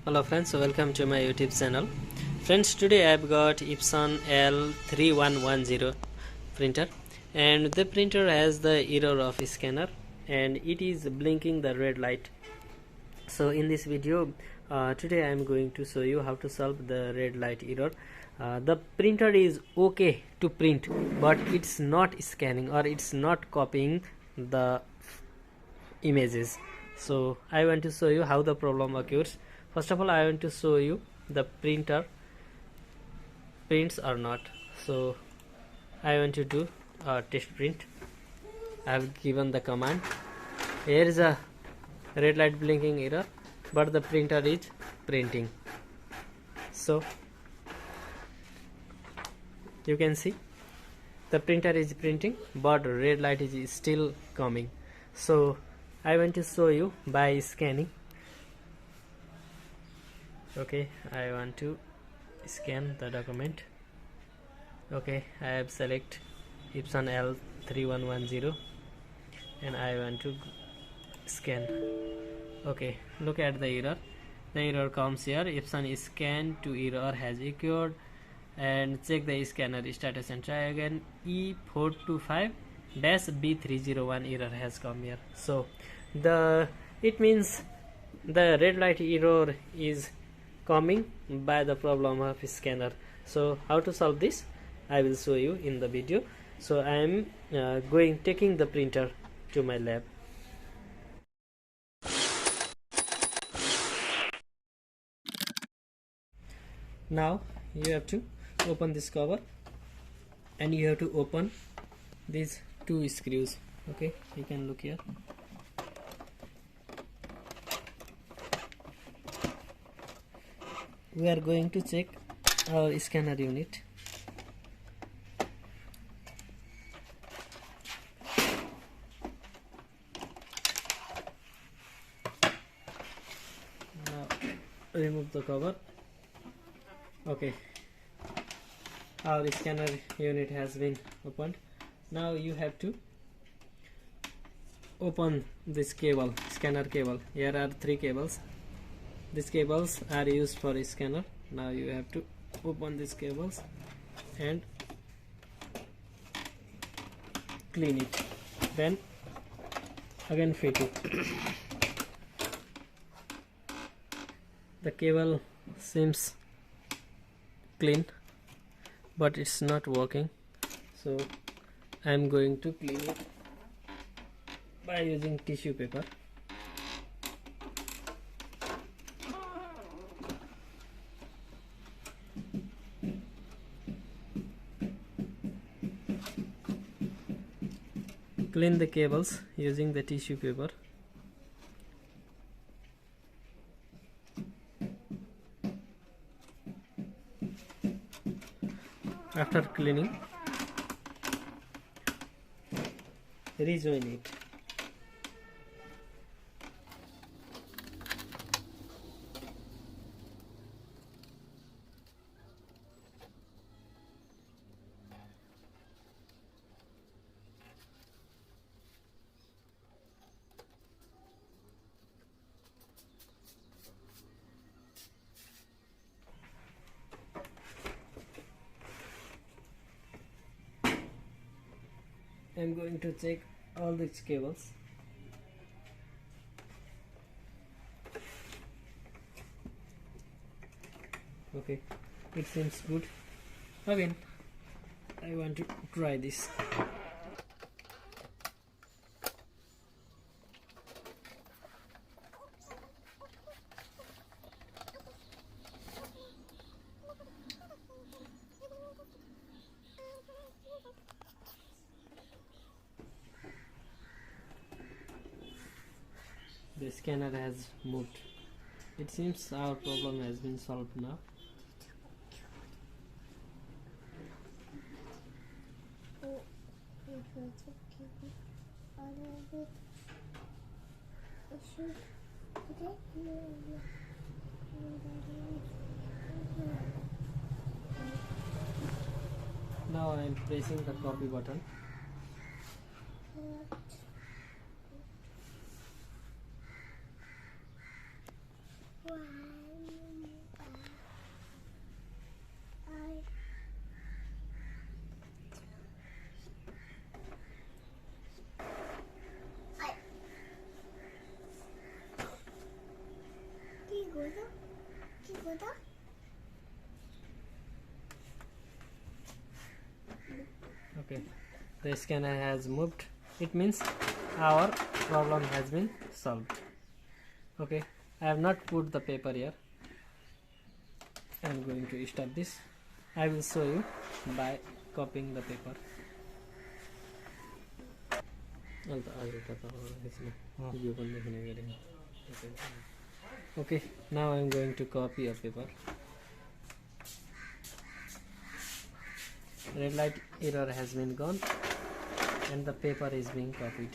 Hello friends, welcome to my YouTube channel. Friends, today I've got Epson L3110 printer, and the printer has the error of scanner and it is blinking the red light. So in this video today I'm going to show you how to solve the red light error. The printer is okay to print, but it's not scanning or it's not copying the images. So I want to show you how the problem occurs. First of all, I want to show you the printer prints or not. So I want to do a test print. I have given the command. Here is a red light blinking error, but the printer is printing. So you can see the printer is printing, but red light is still coming. So I want to show you by scanning. Okay, I want to scan the document. Okay, I have select Epson L3110 and I want to scan. Okay, look at the error. The error comes here. Epson scan to error has occurred, and check the scanner status and try again. E425-B301 error has come here. So it means the red light error is coming by the problem of scanner. So how to solve this I will show you in the video. So I am taking the printer to my lab. Now you have to open this cover and you have to open these two screws. Okay, you can look here. We are going to check our scanner unit. Now remove the cover. Okay, our scanner unit has been opened. Now you have to open this cable, scanner cable. Here are 3 cables. These cables are used for a scanner. Now you have to open these cables and clean it, then again fit it. The cable seems clean, but it's not working, so I'm going to clean it by using tissue paper. Clean the cables using the tissue paper. After cleaning, rejoin it. I'm going to check all these cables. Okay, it seems good. Again, I want to try this. The scanner has moved. It seems our problem has been solved now. Now I am pressing the copy button. Okay, the scanner has moved. It means our problem has been solved. Okay, I have not put the paper here. I am going to stop this. I will show you by copying the paper. Okay, now I am going to copy a paper. Red light error has been gone and the paper is being copied.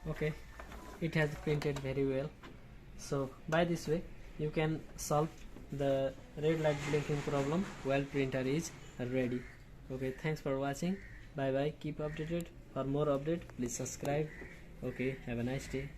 Okay, it has printed very well. So by this way you can solve the red light blinking problem while printer is ready. Okay, thanks for watching. Bye bye, keep updated. For more update please subscribe. Okay, have a nice day.